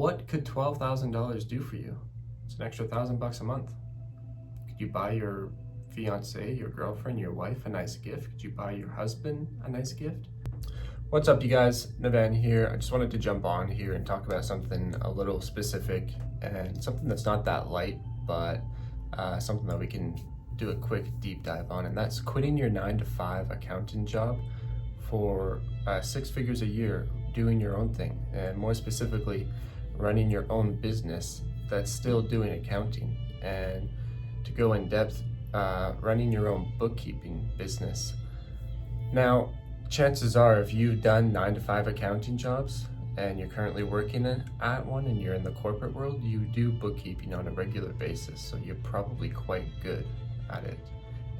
What could $12,000 do for you? It's an extra $1,000 a month. Could you buy your fiance, your girlfriend, your wife a nice gift? Could you buy your husband a nice gift? What's up, you guys? Navan here. I just wanted to jump on here and talk about something a little specific and something that's not that light, but something that we can do a quick deep dive on, and that's quitting your 9-to-5 accountant job for 6 figures a year, doing your own thing, and more specifically, running your own business that's still doing accounting, and to go in depth, running your own bookkeeping business. Now, chances are if you've done 9-to-5 accounting jobs and you're currently working at one and you're in the corporate world, you do bookkeeping on a regular basis, so you're probably quite good at it.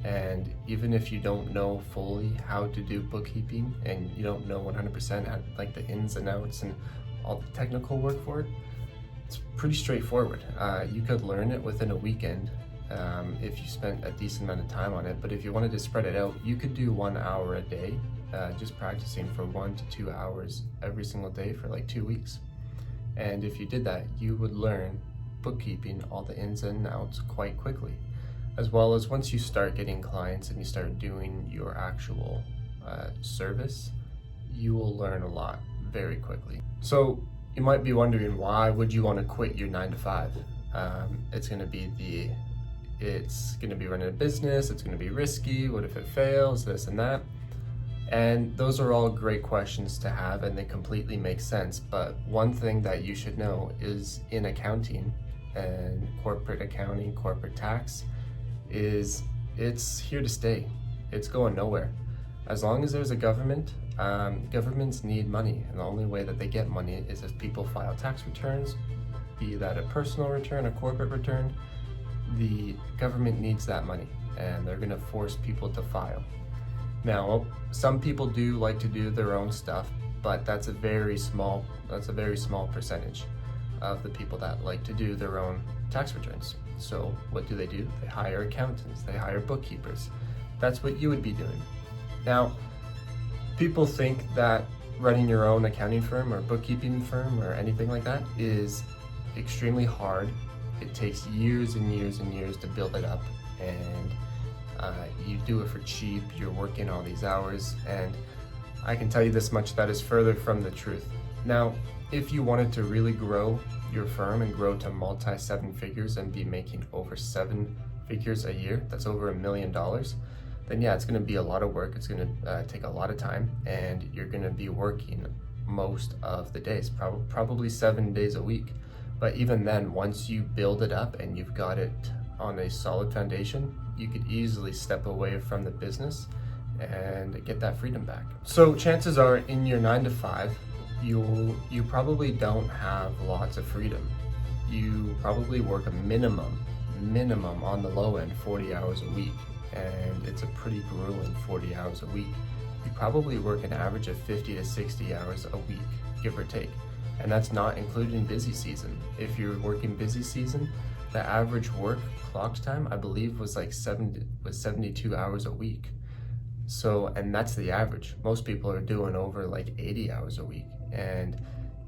And even if you don't know fully how to do bookkeeping and you don't know 100% like the ins and outs and all the technical work for it, it's pretty straightforward. You could learn it within a weekend if you spent a decent amount of time on it. But if you wanted to spread it out, you could do 1 hour a day, just practicing for 1 to 2 hours every single day for like 2 weeks. And if you did that, you would learn bookkeeping, all the ins and outs, quite quickly. As well as once you start getting clients and you start doing your actual service, you will learn a lot very quickly. So you might be wondering, why would you want to quit your 9-to-5? It's going to be running a business, it's going to be risky, what if it fails, this and that. And those are all great questions to have, and they completely make sense. But one thing that you should know is, in accounting and corporate accounting, corporate tax, is it's here to stay. It's going nowhere. As long as there's a government, governments need money, and the only way that they get money is if people file tax returns, be that a personal return, a corporate return. The government needs that money, and they're gonna force people to file. Now, some people do like to do their own stuff, but that's a very small percentage of the people that like to do their own tax returns. So what do? They hire accountants, they hire bookkeepers. That's what you would be doing. Now, people think that running your own accounting firm or bookkeeping firm or anything like that is extremely hard. It takes years and years and years to build it up, and you do it for cheap. You're working all these hours, and I can tell you this much, that is further from the truth. Now, if you wanted to really grow your firm and grow to multi-7 figures and be making over 7 figures a year, that's over $1 million, then yeah, it's going to be a lot of work. It's going to take a lot of time, and you're going to be working most of the days, probably 7 days a week. But even then, once you build it up and you've got it on a solid foundation, you could easily step away from the business and get that freedom back. So chances are, in your 9-to-5, you probably don't have lots of freedom. You probably work a minimum on the low end 40 hours a week, and it's a pretty grueling 40 hours a week. You probably work an average of 50 to 60 hours a week, give or take. And that's not including busy season. If you're working busy season, the average work clocked time, I believe, was 72 hours a week. So, and that's the average. Most people are doing over like 80 hours a week. And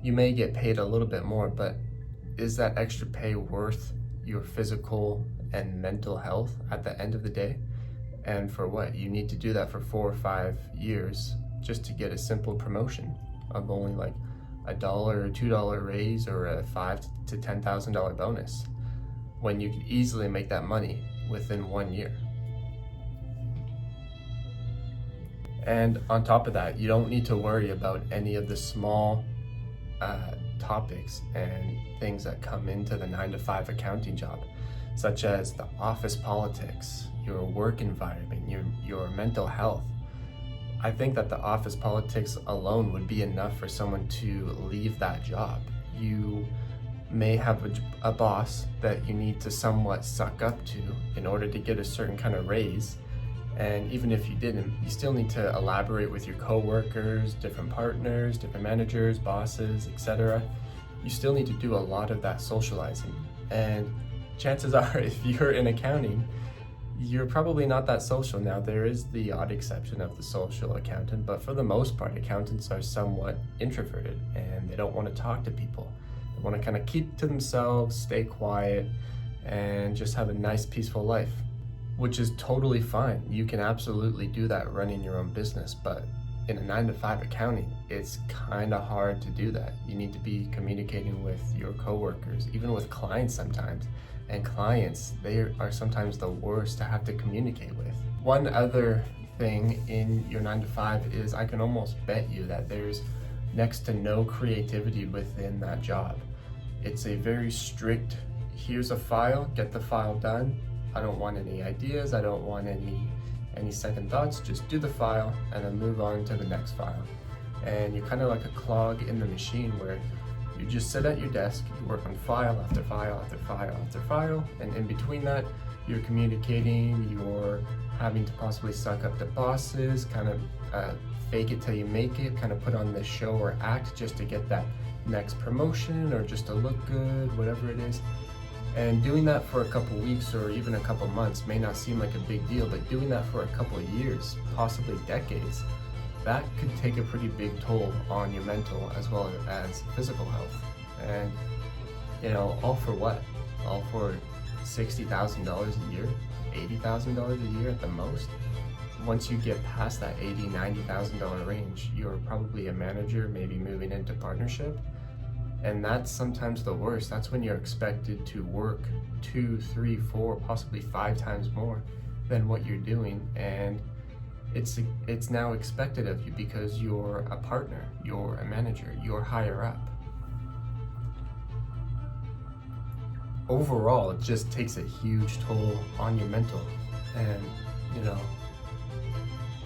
you may get paid a little bit more, but is that extra pay worth your physical and mental health at the end of the day? And for what? You need to do that for 4 or 5 years just to get a simple promotion of only like $1 or $2 raise or a $5,000 to $10,000 bonus, when you can easily make that money within 1 year. And on top of that, you don't need to worry about any of the small topics and things that come into the 9-to-5 accounting job, such as the office politics, your work environment, your mental health. I think that the office politics alone would be enough for someone to leave that job. You may have a boss that you need to somewhat suck up to in order to get a certain kind of raise. And even if you didn't, you still need to elaborate with your coworkers, different partners, different managers, bosses, etc. You still need to do a lot of that socializing. And chances are, if you're in accounting, you're probably not that social. Now, there is the odd exception of the social accountant, but for the most part, accountants are somewhat introverted and they don't want to talk to people. want to kind of keep to themselves, stay quiet, and just have a nice, peaceful life, which is totally fine. You can absolutely do that running your own business, but in a 9-to-5 accounting, it's kind of hard to do that. You need to be communicating with your coworkers, even with clients sometimes. And clients, they are sometimes the worst to have to communicate with. One other thing in your 9-to-5 is I can almost bet you that there's next to no creativity within that job. It's a very strict, here's a file, get the file done. I don't want any ideas, I don't want any second thoughts, just do the file and then move on to the next file. And you're kind of like a clog in the machine where you just sit at your desk, you work on file after file after file after file, and in between that, you're communicating, you're having to possibly suck up to bosses, kind of fake it till you make it, kind of put on this show or act just to get that next promotion or just to look good, whatever it is. And doing that for a couple weeks or even a couple months may not seem like a big deal, but doing that for a couple of years, possibly decades, that could take a pretty big toll on your mental as well as physical health. And, you know, all for what? All for $60,000 a year, $80,000 a year at the most? Once you get past that $80,000, $90,000 range, you're probably a manager, maybe moving into partnership. And that's sometimes the worst. That's when you're expected to work 2, 3, 4, possibly 5 times more than what you're doing. And it's now expected of you because you're a partner, you're a manager, you're higher up. Overall, it just takes a huge toll on your mental. And, you know,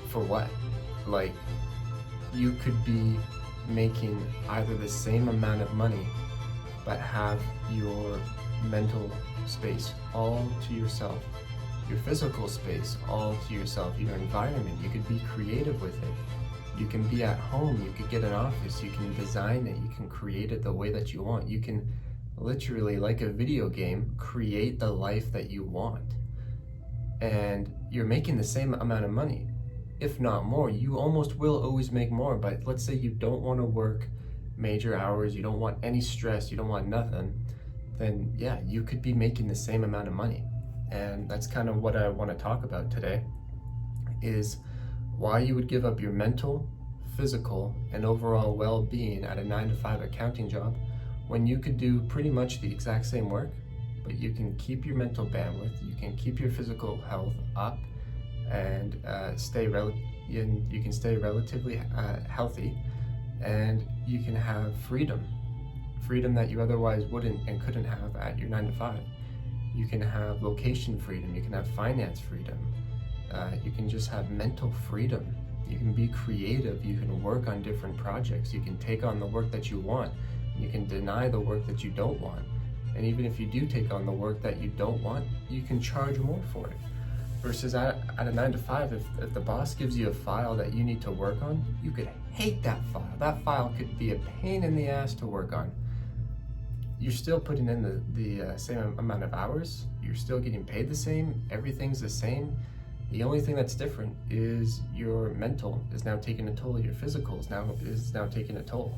for what? Like, you could be making either the same amount of money but have your mental space all to yourself, your physical space all to yourself, your environment. You could be creative with it. You can be at home, you could get an office, you can design it, you can create it the way that you want. You can literally, like a video game, create the life that you want. And you're making the same amount of money, if not more. You almost will always make more, but let's say you don't want to work major hours, you don't want any stress, you don't want nothing, then yeah, you could be making the same amount of money. And that's kind of what I want to talk about today, is why you would give up your mental, physical, and overall well-being at a 9-to-5 accounting job when you could do pretty much the exact same work, but you can keep your mental bandwidth, you can keep your physical health up, and you can stay relatively healthy, and you can have freedom that you otherwise wouldn't and couldn't have at your 9-to-5. You can have location freedom, you can have finance freedom, you can just have mental freedom. You can be creative, you can work on different projects, you can take on the work that you want, you can deny the work that you don't want. And even if you do take on the work that you don't want, you can charge more for it. Versus at a 9-to-5, if the boss gives you a file that you need to work on, you could hate that file. That file could be a pain in the ass to work on. You're still putting in the same amount of hours, you're still getting paid the same, everything's the same. The only thing that's different is your mental is now taking a toll, your physical is now taking a toll.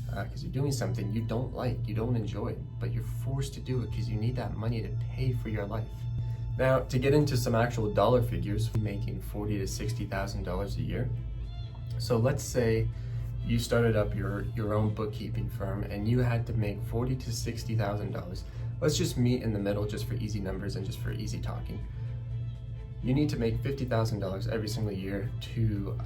Because you're doing something you don't like, you don't enjoy, but you're forced to do it because you need that money to pay for your life. Now, to get into some actual dollar figures, you're making $40,000 to $60,000 a year. So let's say you started up your own bookkeeping firm and you had to make $40,000 to $60,000. Let's just meet in the middle just for easy numbers and just for easy talking. You need to make $50,000 every single year to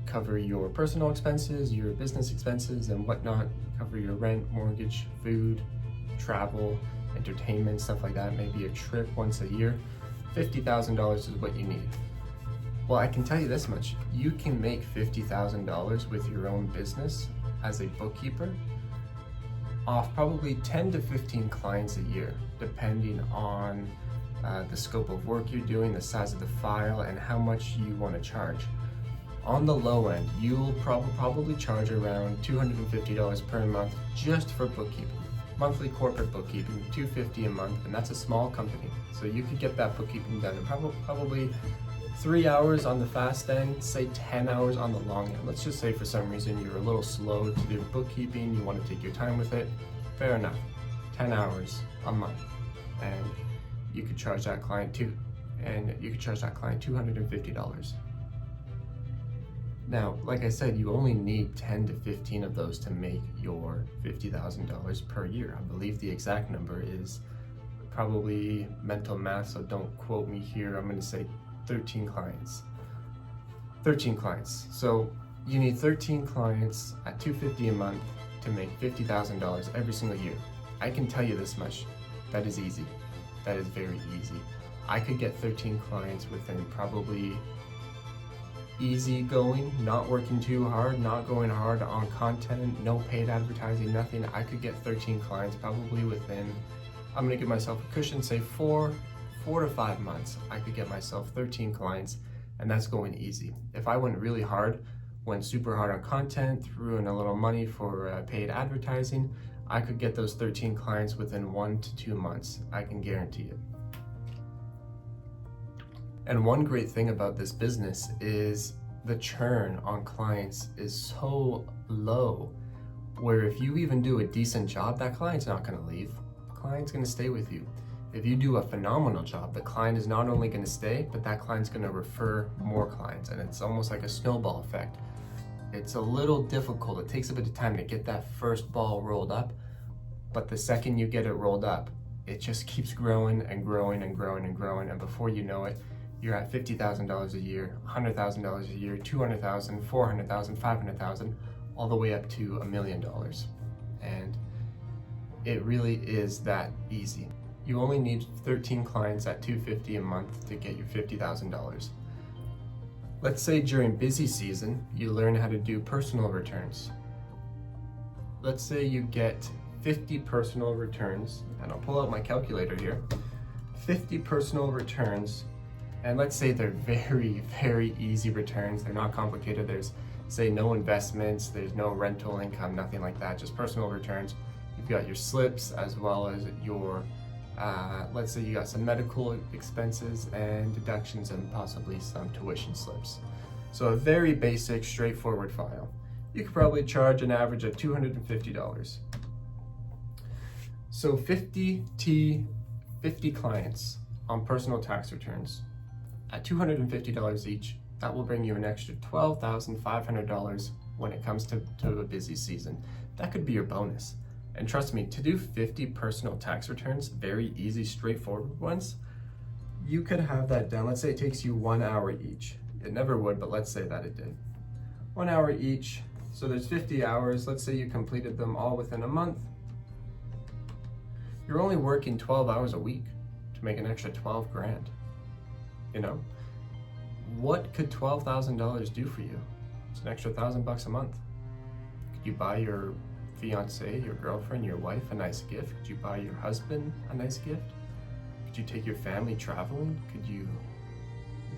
cover your personal expenses, your business expenses and whatnot, cover your rent, mortgage, food, travel, entertainment, stuff like that, maybe a trip once a year. $50,000 is what you need. Well, I can tell you this much, you can make $50,000 with your own business as a bookkeeper off probably 10 to 15 clients a year, depending on the scope of work you're doing, the size of the file, and how much you want to charge. On the low end, you'll probably charge around $250 per month just for bookkeeping. Monthly corporate bookkeeping, $250 a month, and that's a small company. So you could get that bookkeeping done in probably 3 hours on the fast end, say 10 hours on the long end. Let's just say for some reason you're a little slow to do bookkeeping, you want to take your time with it. Fair enough. 10 hours a month. And you could charge that client $250. Now, like I said, you only need 10 to 15 of those to make your $50,000 per year. I believe the exact number is probably mental math, so don't quote me here. I'm going to say 13 clients. 13 clients. So you need 13 clients at $250 a month to make $50,000 every single year. I can tell you this much. That is easy. That is very easy. I could get 13 clients within probably easy going, not working too hard, not going hard on content, no paid advertising, nothing. I could get 13 clients probably within, I'm gonna give myself a cushion, say 4 to 5 months. I could get myself 13 clients, and that's going easy. If I went really hard, went super hard on content, threw in a little money for paid advertising, I could get those 13 clients within 1 to 2 months. I can guarantee it. And one great thing about this business is the churn on clients is so low, where if you even do a decent job, that client's not gonna leave. The client's gonna stay with you. If you do a phenomenal job, the client is not only gonna stay, but that client's gonna refer more clients, and it's almost like a snowball effect. It's a little difficult. It takes a bit of time to get that first ball rolled up, but the second you get it rolled up, it just keeps growing and growing and growing and growing, and before you know it, you're at $50,000 a year, $100,000 a year, $200,000, $400,000, $500,000, all the way up to $1 million. And it really is that easy. You only need 13 clients at $250 a month to get your $50,000. Let's say during busy season, you learn how to do personal returns. Let's say you get 50 personal returns, and I'll pull out my calculator here. 50 personal returns. And let's say they're very, very easy returns. They're not complicated. There's, say, no investments, there's no rental income, nothing like that, just personal returns. You've got your slips as well as your, let's say you got some medical expenses and deductions and possibly some tuition slips. So a very basic, straightforward file. You could probably charge an average of $250. So 50 clients on personal tax returns. At $250 each, that will bring you an extra $12,500 when it comes to a busy season. That could be your bonus. And trust me, to do 50 personal tax returns, very easy, straightforward ones, you could have that done. Let's say it takes you 1 hour each. It never would, but let's say that it did. 1 hour each, so there's 50 hours. Let's say you completed them all within a month. You're only working 12 hours a week to make an extra 12 grand. You know, what could $12,000 do for you? It's an extra $1,000 a month. Could you buy your fiance, your girlfriend, your wife a nice gift? Could you buy your husband a nice gift? Could you take your family traveling? Could you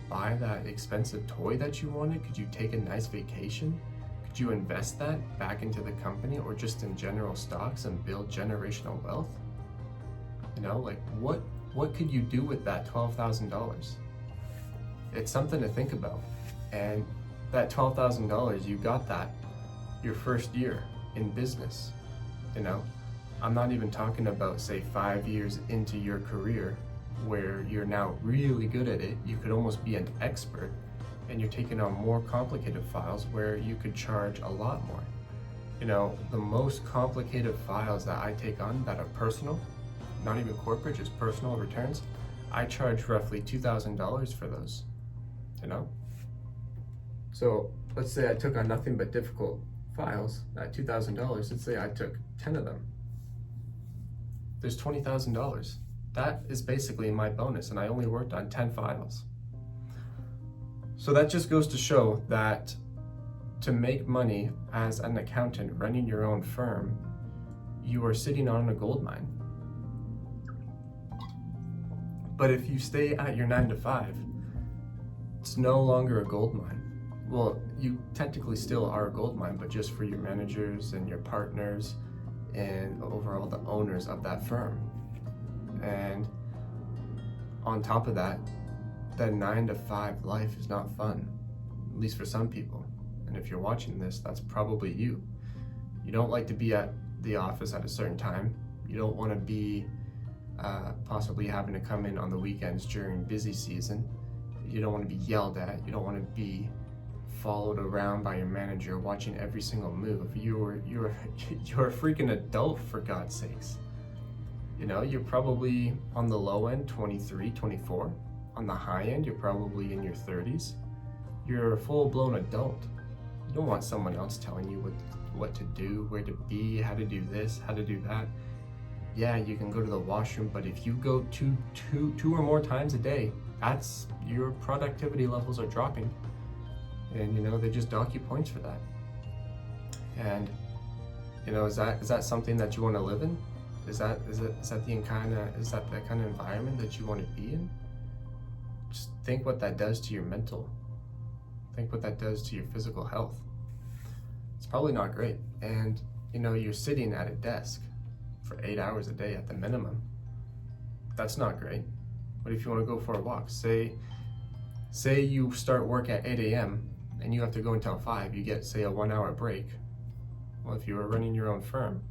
buy that expensive toy that you wanted? Could you take a nice vacation? Could you invest that back into the company or just in general stocks and build generational wealth? You know, like what could you do with that $12,000? It's something to think about. And that $12,000, you got that your first year in business. You know, I'm not even talking about, say, 5 years into your career where you're now really good at it. You could almost be an expert and you're taking on more complicated files where you could charge a lot more. You know, the most complicated files that I take on that are personal, not even corporate, just personal returns, I charge roughly $2,000 for those. You know? So let's say I took on nothing but difficult files at $2,000. Let's say I took 10 of them. There's $20,000. That is basically my bonus, and I only worked on 10 files. So that just goes to show that to make money as an accountant running your own firm, you are sitting on a gold mine. But if you stay at your 9 to 5, it's no longer a gold mine. Well, you technically still are a gold mine, but just for your managers and your partners and overall the owners of that firm. And on top of that, that 9 to 5 life is not fun, at least for some people. And if you're watching this, that's probably you. You don't like to be at the office at a certain time. You don't want to be possibly having to come in on the weekends during busy season. You don't want to be yelled at. You don't want to be followed around by your manager watching every single move. You're a freaking adult, for God's sakes. You know, you're probably on the low end 23, 24. On the high end, you're probably in your 30s. You're a full-blown adult. You don't want someone else telling you what to do, where to be, how to do this, how to do that. Yeah, you can go to the washroom, but if you go two or more times a day, that's your productivity levels are dropping. And you know, they just dock you points for that. And you know, is that something that you want to live in? Is that the kind of environment that you want to be in? Just think what that does to your mental. Think what that does to your physical health. It's probably not great. And you know, you're sitting at a desk for 8 hours a day at the minimum. That's not great. What if you want to go for a walk? Say you start work at 8 a.m. and you have to go until 5. You get, say, a 1 hour break. Well, if you were running your own firm,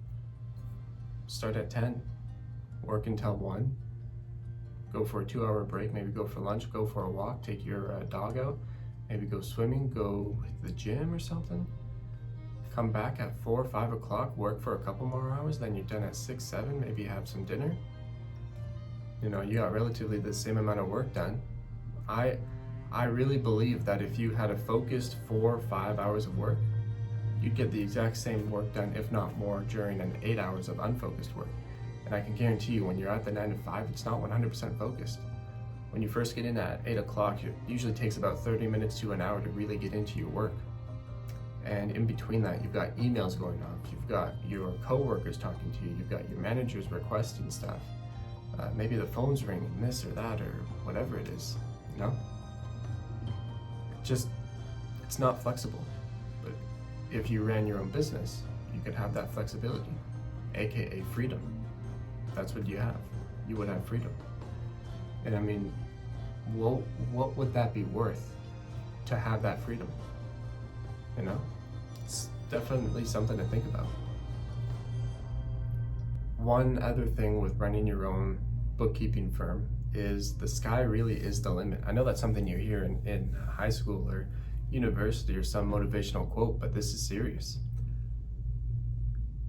start at 10, work until 1, go for a 2 hour break, maybe go for lunch, go for a walk, take your dog out, maybe go swimming, go to the gym or something. Come back at 4 or 5 o'clock, work for a couple more hours, then you're done at 6, 7, maybe have some dinner. You know, you got relatively the same amount of work done. I really believe that if you had a focused 4 or 5 hours of work, you'd get the exact same work done, if not more, during an 8 hours of unfocused work. And I can guarantee you, when you're at the 9 to 5, it's not 100% focused. When you first get in at 8 o'clock, it usually takes about 30 minutes to an hour to really get into your work. And in between that, you've got emails going off, you've got your coworkers talking to you, you've got your managers requesting stuff. Maybe the phone's ringing, this or that, or whatever it is, you know? It's not flexible. But if you ran your own business, you could have that flexibility, AKA freedom. That's what you have. You would have freedom. And I mean, what would that be worth to have that freedom? You know, it's definitely something to think about. One other thing with running your own bookkeeping firm is the sky really is the limit. I know that's something you hear in high school or university or some motivational quote, but this is serious.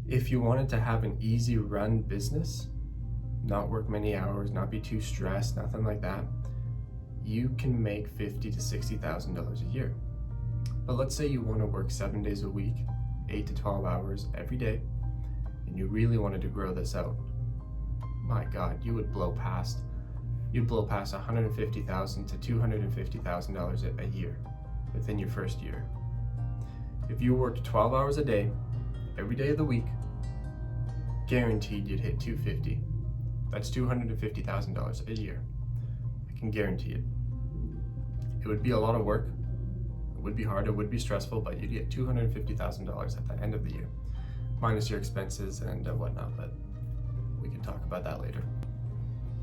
If you wanted to have an easy run business, not work many hours, not be too stressed, nothing like that, you can make $50,000 to $60,000 a year. But let's say you want to work 7 days a week, 8 to 12 hours every day, and you really wanted to grow this out. My God, you'd blow past $150,000 to $250,000 a year within your first year. If you worked 12 hours a day, every day of the week, guaranteed you'd hit 250. That's $250,000 a year. I can guarantee it. It would be a lot of work. It would be hard, it would be stressful, but you'd get $250,000 at the end of the year, minus your expenses and whatnot, but we can talk about that later.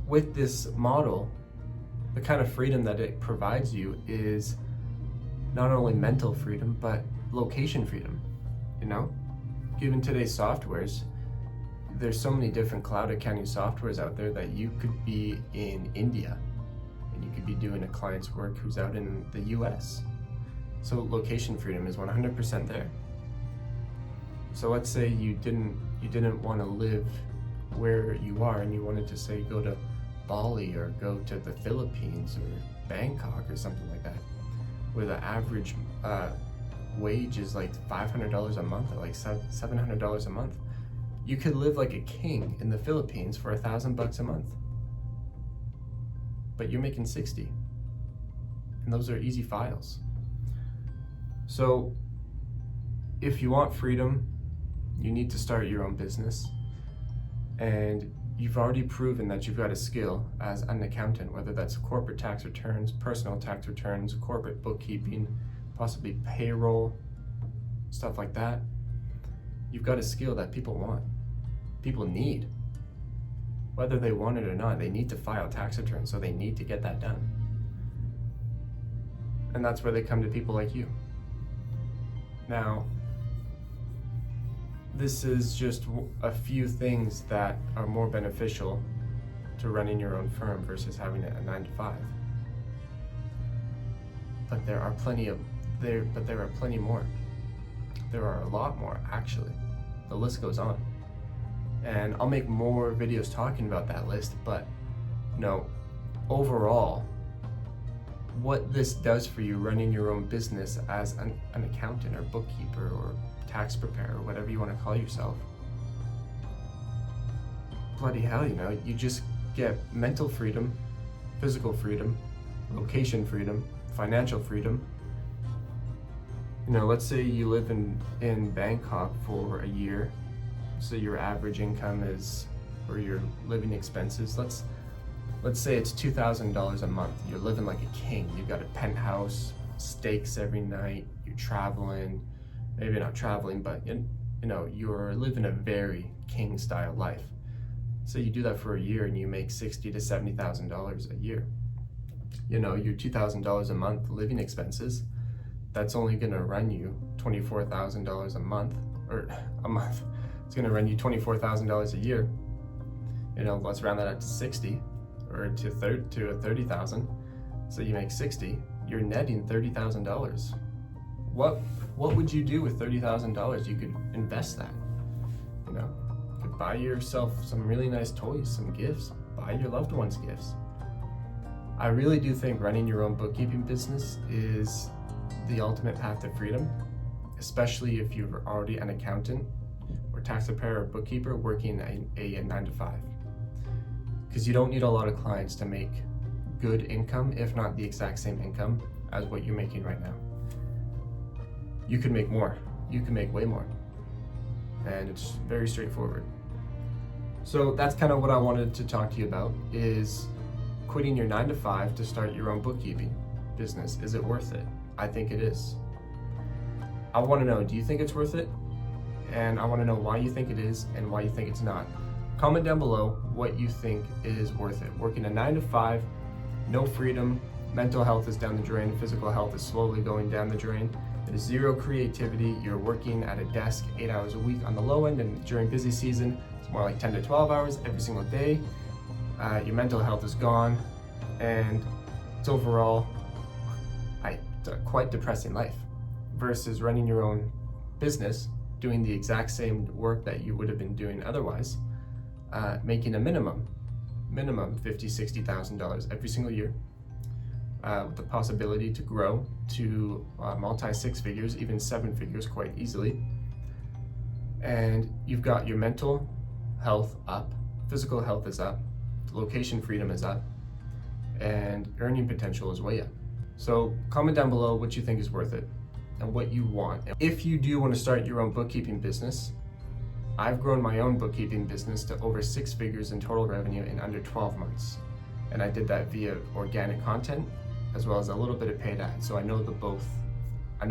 With this model, the kind of freedom that it provides you is not only mental freedom, but location freedom, you know? Given today's softwares, there's so many different cloud accounting softwares out there that you could be in India and you could be doing a client's work who's out in the US. So location freedom is 100% there. So let's say you didn't want to live where you are and you wanted to, say, go to Bali or go to the Philippines or Bangkok or something like that, where the average wage is like $500 a month or like $700 a month. You could live like a king in the Philippines for $1,000 a month, but you're making 60, and those are easy files. So if you want freedom, you need to start your own business, and you've already proven that you've got a skill as an accountant, whether that's corporate tax returns, personal tax returns, corporate bookkeeping, possibly payroll, stuff like that. You've got a skill that people want, people need. Whether they want it or not, they need to file tax returns, so they need to get that done. And that's where they come to people like you. Now, this is just a few things that are more beneficial to running your own firm versus having a 9-to-5. But there are plenty more. There are a lot more, actually. The list goes on. And I'll make more videos talking about that list, but overall, what this does for you running your own business as an accountant or bookkeeper or tax preparer, whatever you want to call yourself. Bloody hell, you just get mental freedom, physical freedom, location freedom, financial freedom. Let's say you live in Bangkok for a year, so your average income is, or your living expenses, let's say it's $2,000 a month. You're living like a king. You've got a penthouse, steaks every night, you're traveling, maybe not traveling, but you're living a very king style life. So you do that for a year and you make $60,000 to $70,000 a year. Your $2,000 a month living expenses, that's only gonna run you $24,000 a month, or a month. It's gonna run you $24,000 a year. Let's round that up to 60, or to 30,000. So you make 60. You're netting $30,000. What would you do with $30,000? You could invest that. You could buy yourself some really nice toys, some gifts, buy your loved ones gifts. I really do think running your own bookkeeping business is the ultimate path to freedom, especially if you're already an accountant or tax preparer or bookkeeper working a 9-to-5. Because you don't need a lot of clients to make good income, if not the exact same income as what you're making right now. You can make more. You can make way more. And it's very straightforward. So that's kind of what I wanted to talk to you about, is quitting your 9-to-5 to start your own bookkeeping business. Is it worth it? I think it is. I want to know, do you think it's worth it? And I want to know why you think it is and why you think it's not. Comment down below what you think is worth it. Working a 9-to-5, no freedom, mental health is down the drain, physical health is slowly going down the drain. There's zero creativity. You're working at a desk 8 hours a week on the low end, and during busy season, it's more like 10 to 12 hours every single day. Your mental health is gone, and it's overall a quite depressing life. Versus running your own business, doing the exact same work that you would have been doing otherwise, making a minimum $50,000, $60,000 every single year, with the possibility to grow to multi-6 figures, even 7 figures quite easily. And you've got your mental health up, physical health is up, location freedom is up, and earning potential is way up. So comment down below what you think is worth it and what you want. If you do want to start your own bookkeeping business, I've grown my own bookkeeping business to over 6 figures in total revenue in under 12 months. And I did that via organic content as well as a little bit of paid ads. So I know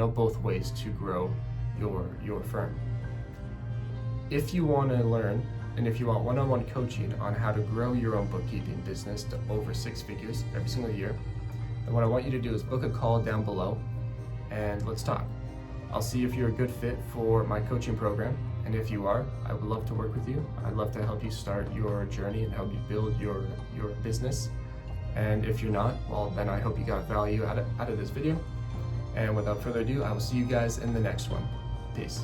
both ways to grow your firm. If you want to learn, and if you want one-on-one coaching on how to grow your own bookkeeping business to over 6 figures every single year, then what I want you to do is book a call down below and let's talk. I'll see if you're a good fit for my coaching program, and if you are, I would love to work with you. I'd love to help you start your journey and help you build your business. And if you're not, well, then I hope you got value out of this video. And without further ado, I will see you guys in the next one. Peace.